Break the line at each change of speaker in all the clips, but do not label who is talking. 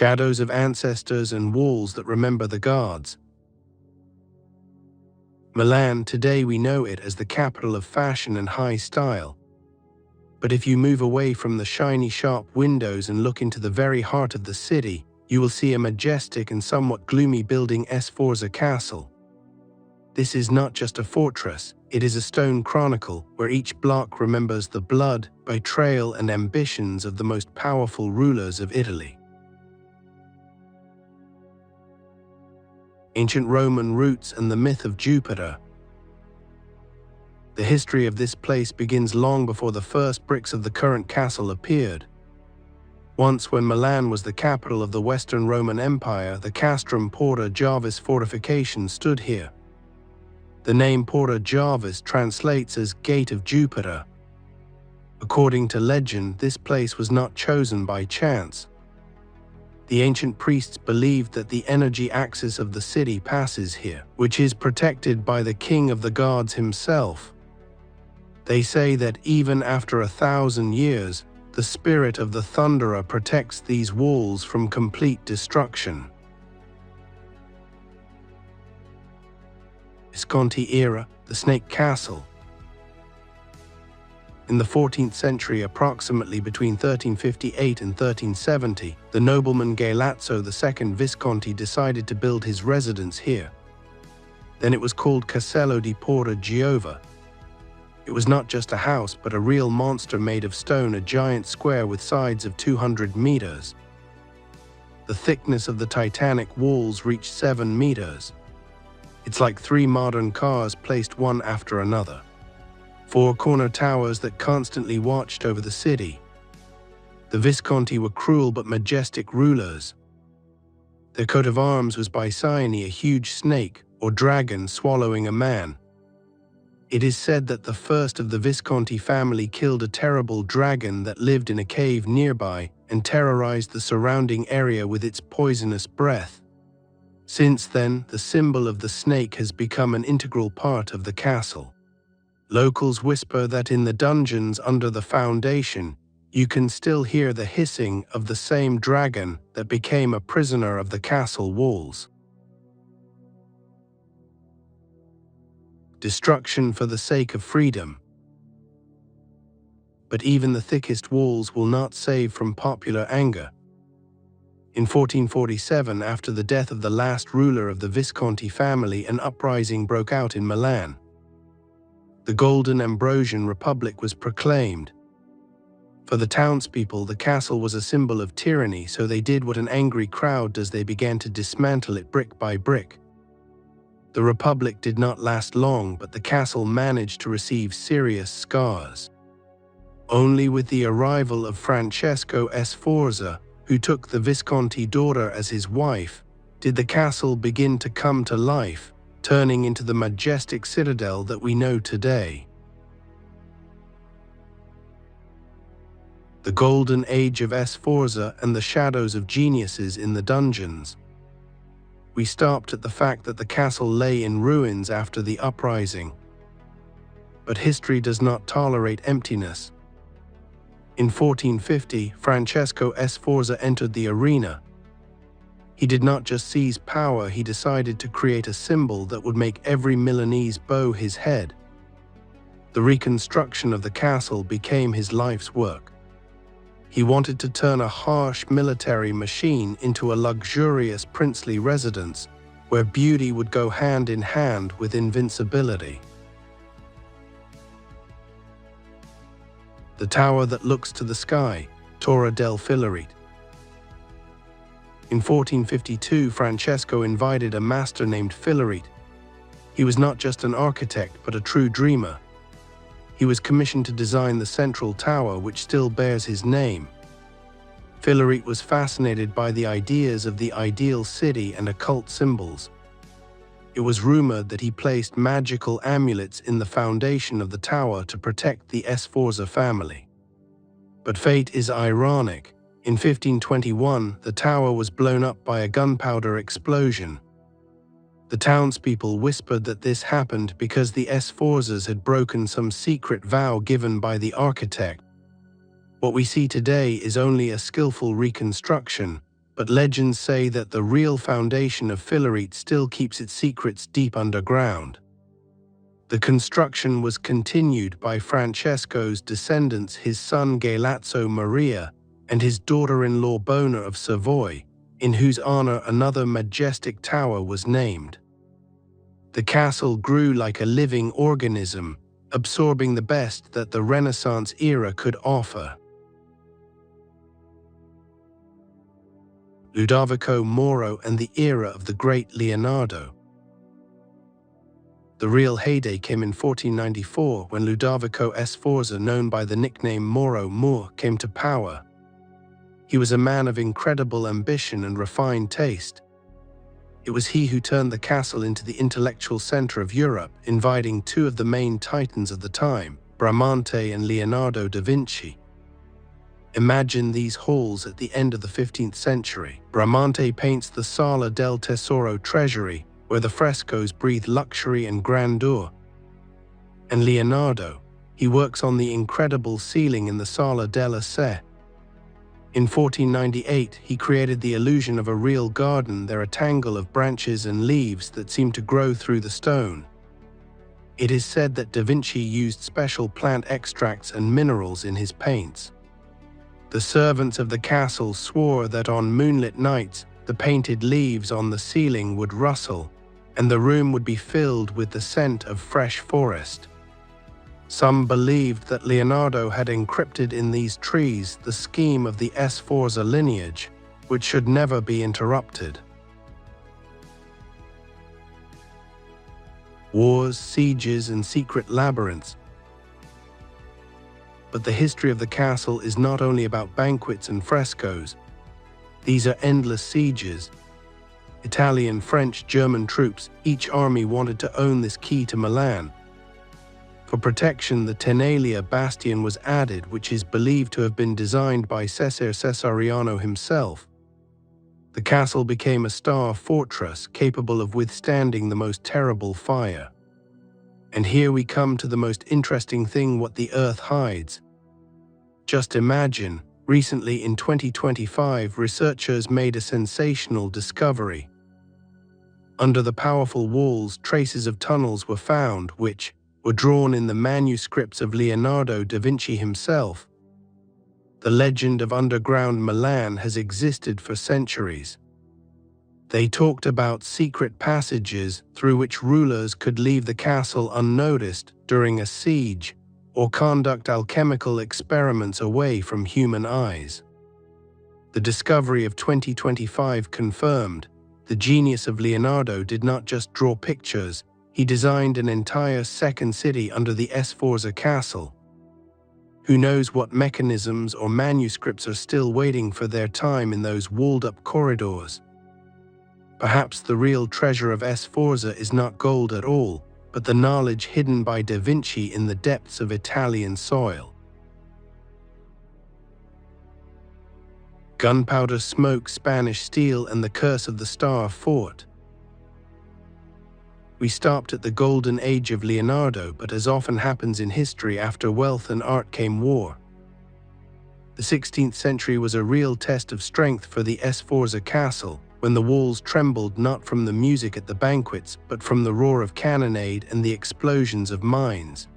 shadows of ancestors and walls that remember the gods. Milan, today we know it as the capital of fashion and high style. But if you move away from the shiny, sharp windows and look into the very heart of the city, you will see a majestic and somewhat gloomy building, Sforza Castle. This is not just a fortress, it is a stone chronicle where each block remembers the blood, betrayal, and ambitions of the most powerful rulers of Italy. Ancient Roman roots and the myth of Jupiter. The history of this place begins long before the first bricks of the current castle appeared. Once, when Milan was the capital of the Western Roman Empire, the Castrum Porta Jarvis fortification stood here. The name Porta Jarvis translates as Gate of Jupiter. According to legend, this place was not chosen by chance. The ancient priests believed that the energy axis of the city passes here, which is protected by the king of the gods himself. They say that even after 1,000 years, the spirit of the Thunderer protects these walls from complete destruction. Visconti era, the Snake Castle. In the 14th century, approximately between 1358 and 1370, the nobleman Galeazzo II Visconti decided to build his residence here. Then it was called Castello di Porta Giova. It was not just a house, but a real monster made of stone, a giant square with sides of 200 meters. The thickness of the titanic walls reached 7 meters. It's like 3 modern cars placed one after another. 4 corner towers that constantly watched over the city. The Visconti were cruel but majestic rulers. Their coat of arms was Bycyone, a huge snake or dragon swallowing a man. It is said that the first of the Visconti family killed a terrible dragon that lived in a cave nearby and terrorized the surrounding area with its poisonous breath. Since then, the symbol of the snake has become an integral part of the castle. Locals whisper that in the dungeons under the foundation, you can still hear the hissing of the same dragon that became a prisoner of the castle walls. Destruction for the sake of freedom. But even the thickest walls will not save from popular anger. In 1447, after the death of the last ruler of the Visconti family, an uprising broke out in Milan. The Golden Ambrosian Republic was proclaimed. For the townspeople, the castle was a symbol of tyranny, so they did what an angry crowd does: they began to dismantle it brick by brick. The Republic did not last long, but the castle managed to receive serious scars. Only with the arrival of Francesco Sforza, who took the Visconti daughter as his wife, did the castle begin to come to life, turning into the majestic citadel that we know today. The golden age of Sforza and the shadows of geniuses in the dungeons. We stopped at the fact that the castle lay in ruins after the uprising. But history does not tolerate emptiness. In 1450, Francesco Sforza entered the arena. He did not just seize power, he decided to create a symbol that would make every Milanese bow his head. The reconstruction of the castle became his life's work. He wanted to turn a harsh military machine into a luxurious princely residence, where beauty would go hand in hand with invincibility. The tower that looks to the sky, Torre del Filarete. In 1452, Francesco invited a master named Filarete. He was not just an architect, but a true dreamer. He was commissioned to design the central tower, which still bears his name. Filarete was fascinated by the ideas of the ideal city and occult symbols. It was rumored that he placed magical amulets in the foundation of the tower to protect the Sforza family. But fate is ironic. In 1521, the tower was blown up by a gunpowder explosion. The townspeople whispered that this happened because the Sforzas had broken some secret vow given by the architect. What we see today is only a skillful reconstruction, but legends say that the real foundation of Filarete still keeps its secrets deep underground. The construction was continued by Francesco's descendants, his son Galeazzo Maria and his daughter-in-law Bona of Savoy, in whose honor another majestic tower was named. The castle grew like a living organism, absorbing the best that the Renaissance era could offer. Ludovico, Moro, and the era of the great Leonardo. The real heyday came in 1494 when Ludovico Sforza, known by the nickname Moro Moor, came to power. He was a man of incredible ambition and refined taste. It was he who turned the castle into the intellectual center of Europe, inviting two of the main titans of the time, Bramante and Leonardo da Vinci. Imagine these halls at the end of the 15th century. Bramante paints the Sala del Tesoro treasury, where the frescoes breathe luxury and grandeur. And Leonardo, he works on the incredible ceiling in the Sala della Se. In 1498, he created the illusion of a real garden. There are a tangle of branches and leaves that seem to grow through the stone. It is said that Da Vinci used special plant extracts and minerals in his paints. The servants of the castle swore that on moonlit nights, the painted leaves on the ceiling would rustle, and the room would be filled with the scent of fresh forest. Some believed that Leonardo had encrypted in these trees the scheme of the Sforza lineage, which should never be interrupted. Wars, sieges, and secret labyrinths. But the history of the castle is not only about banquets and frescoes. These are endless sieges. Italian, French, German troops, each army wanted to own this key to Milan. For protection, the Tenalia bastion was added, which is believed to have been designed by Cesare Cesariano himself. The castle became a star fortress capable of withstanding the most terrible fire. And here we come to the most interesting thing: what the earth hides. Just imagine, recently in 2025, researchers made a sensational discovery. Under the powerful walls, traces of tunnels were found, which were drawn in the manuscripts of Leonardo da Vinci himself. The legend of underground Milan has existed for centuries. They talked about secret passages through which rulers could leave the castle unnoticed during a siege or conduct alchemical experiments away from human eyes. The discovery of 2025 confirmed the genius of Leonardo did not just draw pictures, he designed an entire second city under the Sforza castle. Who knows what mechanisms or manuscripts are still waiting for their time in those walled-up corridors? Perhaps the real treasure of Sforza is not gold at all, but the knowledge hidden by Da Vinci in the depths of Italian soil. Gunpowder, smoke, Spanish steel, and the curse of the Star Fort. We stopped at the golden age of Leonardo, but as often happens in history, after wealth and art came war. The 16th century was a real test of strength for the Sforza castle, when the walls trembled not from the music at the banquets, but from the roar of cannonade and the explosions of mines.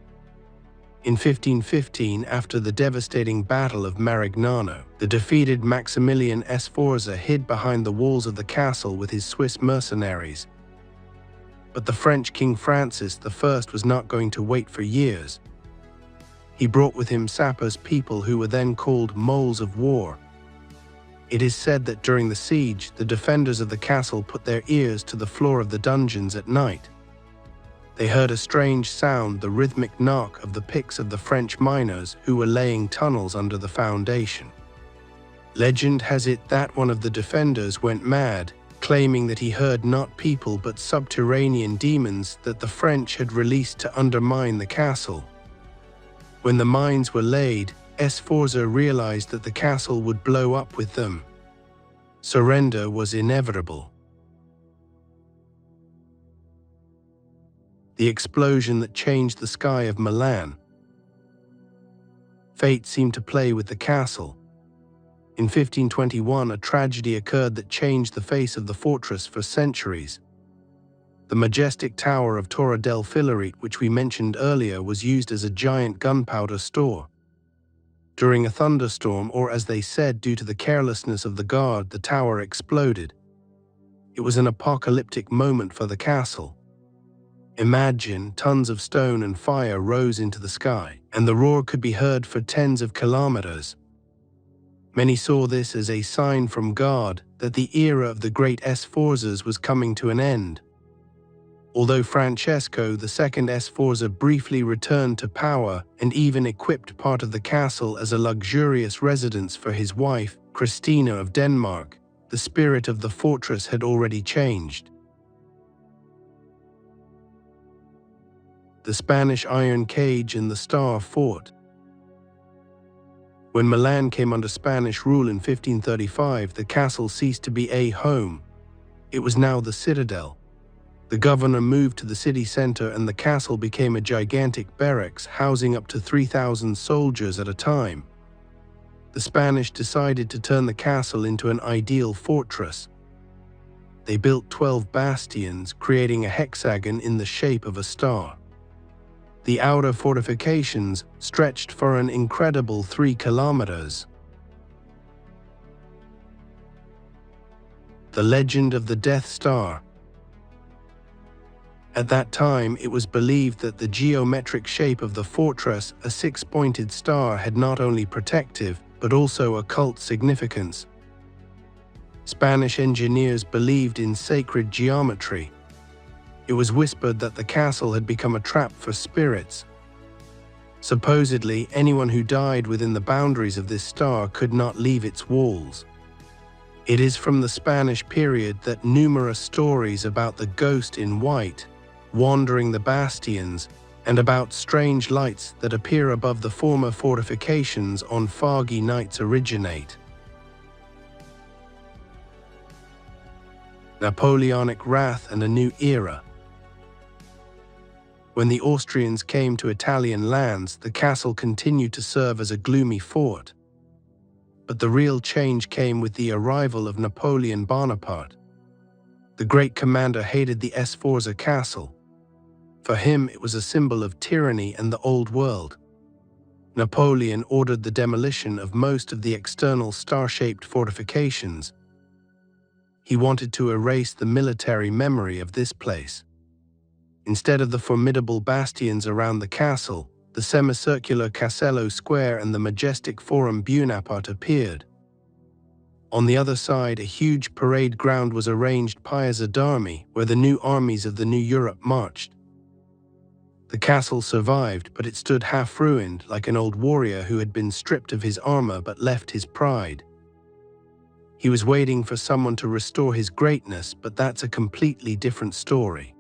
In 1515, after the devastating Battle of Marignano, the defeated Maximilian Sforza hid behind the walls of the castle with his Swiss mercenaries. But the French King Francis I was not going to wait for years. He brought with him sappers, people who were then called moles of war. It is said that during the siege, the defenders of the castle put their ears to the floor of the dungeons at night. They heard a strange sound, the rhythmic knock of the picks of the French miners who were laying tunnels under the foundation. Legend has it that one of the defenders went mad, claiming that he heard not people but subterranean demons that the French had released to undermine the castle. When the mines were laid, Sforza realized that the castle would blow up with them. Surrender was inevitable. The explosion that changed the sky of Milan. Fate seemed to play with the castle. In 1521, a tragedy occurred that changed the face of the fortress for centuries. The majestic tower of Torre del Filarete, which we mentioned earlier, was used as a giant gunpowder store. During a thunderstorm, or as they said, due to the carelessness of the guard, the tower exploded. It was an apocalyptic moment for the castle. Imagine, tons of stone and fire rose into the sky, and the roar could be heard for tens of kilometers. Many saw this as a sign from God that the era of the great Sforzas was coming to an end. Although Francesco II Sforza briefly returned to power and even equipped part of the castle as a luxurious residence for his wife, Christina of Denmark, the spirit of the fortress had already changed. The Spanish Iron Cage and the Star Fort. When Milan came under Spanish rule in 1535, the castle ceased to be a home. It was now the citadel. The governor moved to the city center and the castle became a gigantic barracks housing up to 3,000 soldiers at a time. The Spanish decided to turn the castle into an ideal fortress. They built 12 bastions, creating a hexagon in the shape of a star. The outer fortifications stretched for an incredible 3 kilometers. The legend of the Death Star. At that time, it was believed that the geometric shape of the fortress, a 6-pointed star, had not only protective, but also occult significance. Spanish engineers believed in sacred geometry. It was whispered that the castle had become a trap for spirits. Supposedly, anyone who died within the boundaries of this star could not leave its walls. It is from the Spanish period that numerous stories about the ghost in white wandering the bastions and about strange lights that appear above the former fortifications on foggy nights originate. Napoleonic wrath and a new era. When the Austrians came to Italian lands, the castle continued to serve as a gloomy fort. But the real change came with the arrival of Napoleon Bonaparte. The great commander hated the Sforza castle. For him, it was a symbol of tyranny and the old world. Napoleon ordered the demolition of most of the external star-shaped fortifications. He wanted to erase the military memory of this place. Instead of the formidable bastions around the castle, the semicircular Castello Square and the majestic Forum Buonaparte appeared. On the other side, a huge parade ground was arranged Piazza d'Armi, where the new armies of the New Europe marched. The castle survived, but it stood half-ruined, like an old warrior who had been stripped of his armor but left his pride. He was waiting for someone to restore his greatness, but that's a completely different story.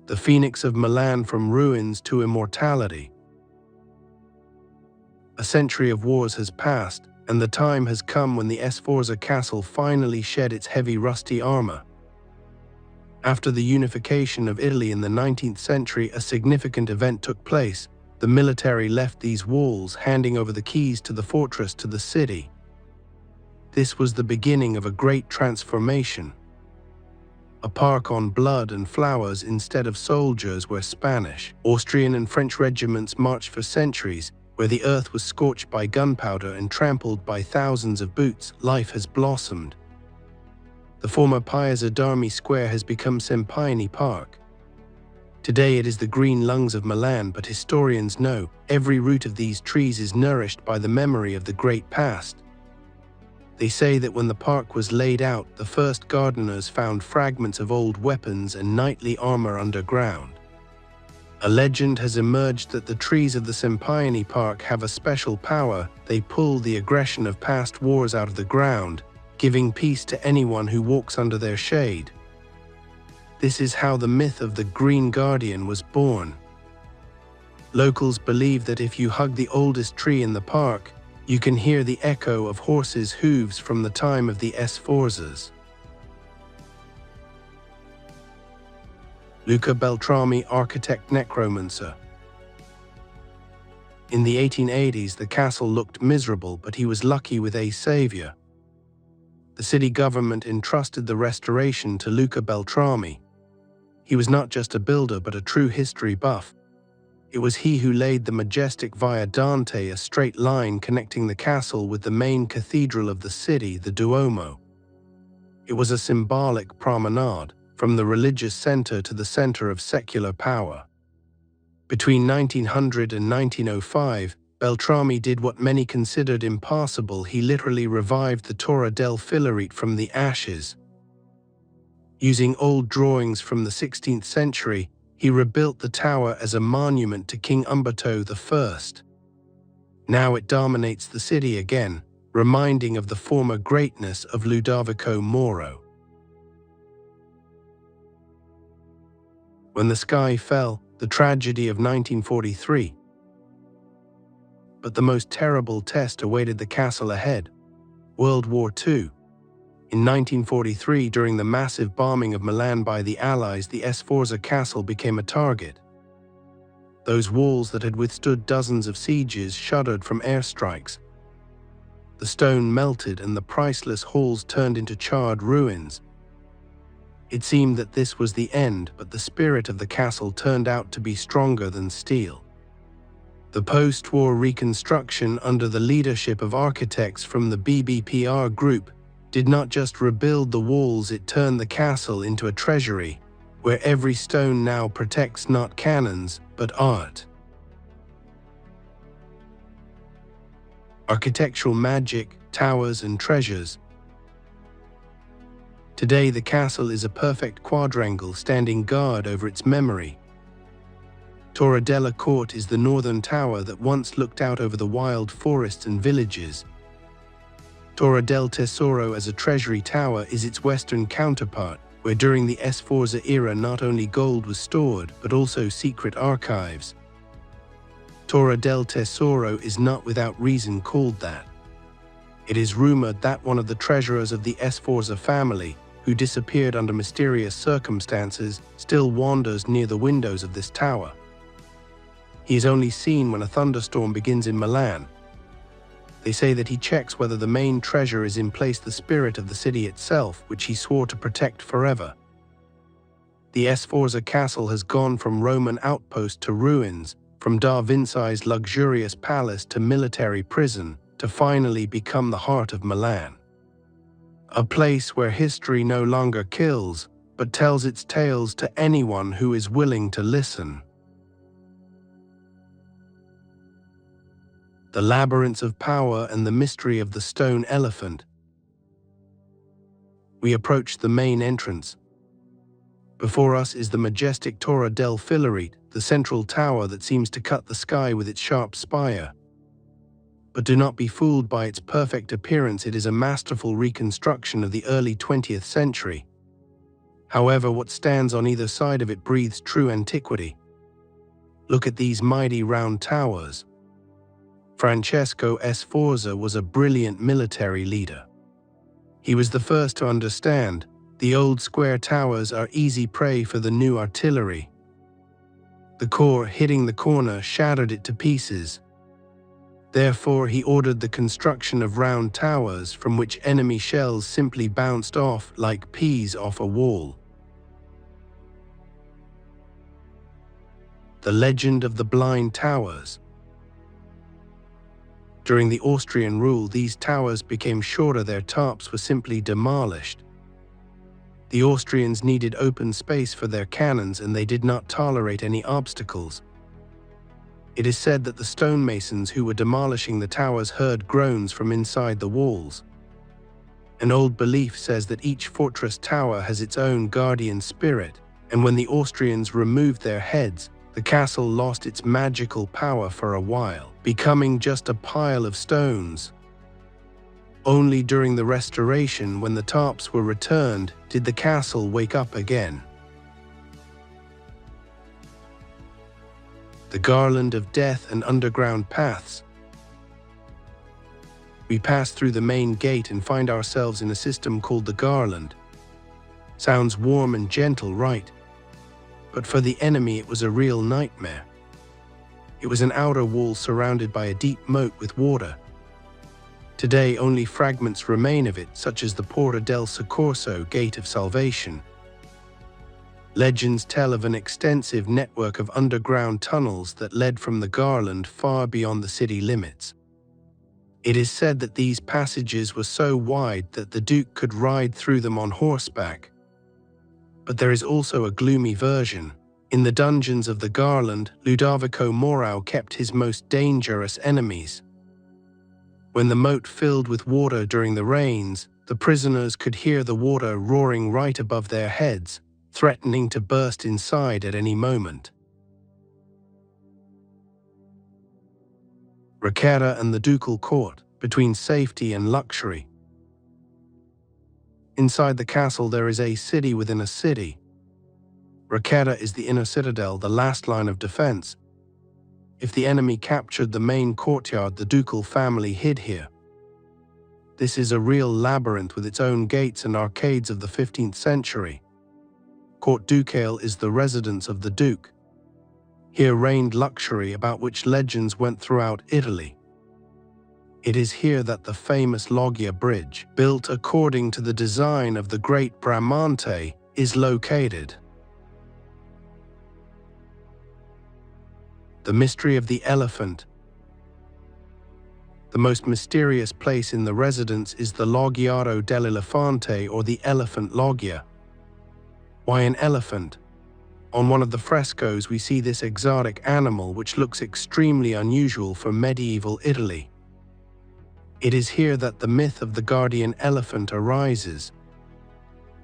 The Phoenix of Milan from ruins to immortality. A century of wars has passed, and the time has come when the Sforza castle finally shed its heavy rusty armor. After the unification of Italy in the 19th century, a significant event took place. The military left these walls, handing over the keys to the fortress to the city. This was the beginning of a great transformation. A park on blood and flowers instead of soldiers where Spanish, Austrian and French regiments marched for centuries, where the earth was scorched by gunpowder and trampled by thousands of boots, life has blossomed. The former Piazza d'Armi Square has become Sempione Park. Today it is the green lungs of Milan, but historians know every root of these trees is nourished by the memory of the great past. They say that when the park was laid out, the first gardeners found fragments of old weapons and knightly armor underground. A legend has emerged that the trees of the Sempione Park have a special power. They pull the aggression of past wars out of the ground, giving peace to anyone who walks under their shade. This is how the myth of the Green Guardian was born. Locals believe that if you hug the oldest tree in the park, you can hear the echo of horses' hooves from the time of the Sforzas. Luca Beltrami, Architect-Necromancer. In the 1880s, the castle looked miserable, but he was lucky with a savior. The city government entrusted the restoration to Luca Beltrami. He was not just a builder, but a true history buff. It was he who laid the majestic Via Dante, a straight line connecting the castle with the main cathedral of the city, the Duomo. It was a symbolic promenade, from the religious center to the center of secular power. Between 1900 and 1905, Beltrami did what many considered impossible. He literally revived the Torre del Filarete from the ashes. Using old drawings from the 16th century, he rebuilt the tower as a monument to King Umberto I. Now it dominates the city again, reminding of the former greatness of Ludovico Moro. When the sky fell, the tragedy of 1943. But the most terrible test awaited the castle ahead: World War II. In 1943, during the massive bombing of Milan by the Allies, the Sforza castle became a target. Those walls that had withstood dozens of sieges shuddered from airstrikes. The stone melted and the priceless halls turned into charred ruins. It seemed that this was the end, but the spirit of the castle turned out to be stronger than steel. The post-war reconstruction under the leadership of architects from the BBPR group did not just rebuild the walls, it turned the castle into a treasury, where every stone now protects not cannons, but art. Architectural magic, towers and treasures. Today the castle is a perfect quadrangle standing guard over its memory. Torre del Court is the northern tower that once looked out over the wild forests and villages. Torre del Tesoro as a treasury tower is its western counterpart, where during the Sforza era not only gold was stored, but also secret archives. Torre del Tesoro is not without reason called that. It is rumored that one of the treasurers of the Sforza family, who disappeared under mysterious circumstances, still wanders near the windows of this tower. He is only seen when a thunderstorm begins in Milan. They say that he checks whether the main treasure is in place, the spirit of the city itself, which he swore to protect forever. The Sforza castle has gone from Roman outpost to ruins, from Da Vinci's luxurious palace to military prison, to finally become the heart of Milan. A place where history no longer kills, but tells its tales to anyone who is willing to listen. The labyrinths of power and the mystery of the stone elephant. We approach the main entrance. Before us is the majestic Torre del Filarete, the central tower that seems to cut the sky with its sharp spire. But do not be fooled by its perfect appearance. It is a masterful reconstruction of the early 20th century. However, what stands on either side of it breathes true antiquity. Look at these mighty round towers. Francesco Sforza was a brilliant military leader. He was the first to understand the old square towers are easy prey for the new artillery. The core hitting the corner shattered it to pieces. Therefore, he ordered the construction of round towers from which enemy shells simply bounced off like peas off a wall. The legend of the blind towers. During the Austrian rule, these towers became shorter, their tops were simply demolished. The Austrians needed open space for their cannons, and they did not tolerate any obstacles. It is said that the stonemasons who were demolishing the towers heard groans from inside the walls. An old belief says that each fortress tower has its own guardian spirit, and when the Austrians removed their heads, the castle lost its magical power for a while, becoming just a pile of stones. Only during the restoration, when the tops were returned, did the castle wake up again. The garland of death and underground paths. We pass through the main gate and find ourselves in a system called the garland. Sounds warm and gentle, right? But for the enemy it was a real nightmare. It was an outer wall surrounded by a deep moat with water. Today, only fragments remain of it, such as the Porta del Soccorso, Gate of Salvation. Legends tell of an extensive network of underground tunnels that led from the Garland far beyond the city limits. It is said that these passages were so wide that the Duke could ride through them on horseback. But there is also a gloomy version. In the dungeons of the Garland, Ludovico Moro kept his most dangerous enemies. When the moat filled with water during the rains, the prisoners could hear the water roaring right above their heads, threatening to burst inside at any moment. Requera and the Ducal Court, between safety and luxury. Inside the castle there is a city within a city. Requera is the inner citadel, the last line of defense. If the enemy captured the main courtyard, the ducal family hid here. This is a real labyrinth with its own gates and arcades of the 15th century. Court Ducale is the residence of the Duke. Here reigned luxury about which legends went throughout Italy. It is here that the famous Loggia Bridge, built according to the design of the great Bramante, is located. The mystery of the elephant. The most mysterious place in the residence is the Loggiato dell'Elefante, or the elephant loggia. Why an elephant? On one of the frescoes we see this exotic animal which looks extremely unusual for medieval Italy. It is here that the myth of the guardian elephant arises.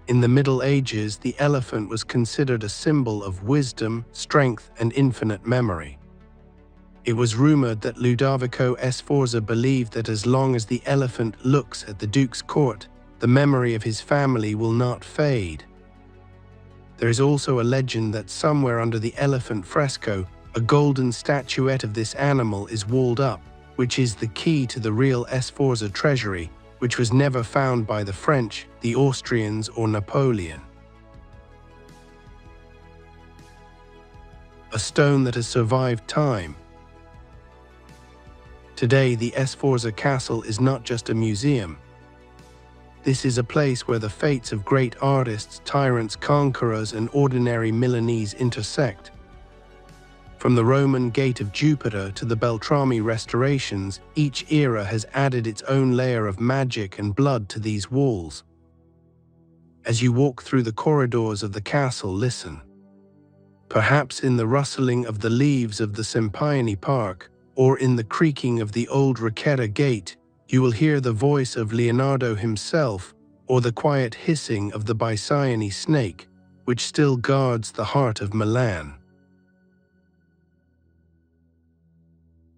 In the Middle Ages, the elephant was considered a symbol of wisdom, strength, and infinite memory. It was rumored that Ludovico Sforza believed that as long as the elephant looks at the Duke's court, the memory of his family will not fade. There is also a legend that somewhere under the elephant fresco, a golden statuette of this animal is walled up, which is the key to the real Sforza treasury, which was never found by the French, the Austrians, or Napoleon. A stone that has survived time. Today, the Sforza Castle is not just a museum. This is a place where the fates of great artists, tyrants, conquerors, and ordinary Milanese intersect. From the Roman Gate of Jupiter to the Beltrami restorations, each era has added its own layer of magic and blood to these walls. As you walk through the corridors of the castle, listen. Perhaps in the rustling of the leaves of the Sempione Park, or in the creaking of the old Requera Gate, you will hear the voice of Leonardo himself, or the quiet hissing of the Biscione snake, which still guards the heart of Milan.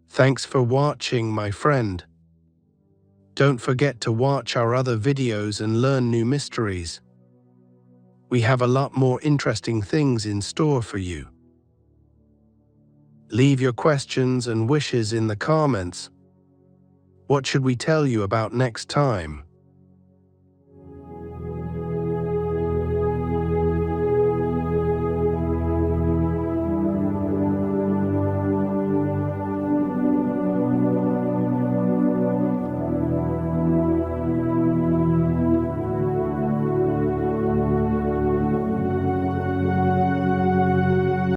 Thanks for watching, my friend. Don't forget to watch our other videos and learn new mysteries. We have a lot more interesting things in store for you. Leave your questions and wishes in the comments. What should we tell you about next time?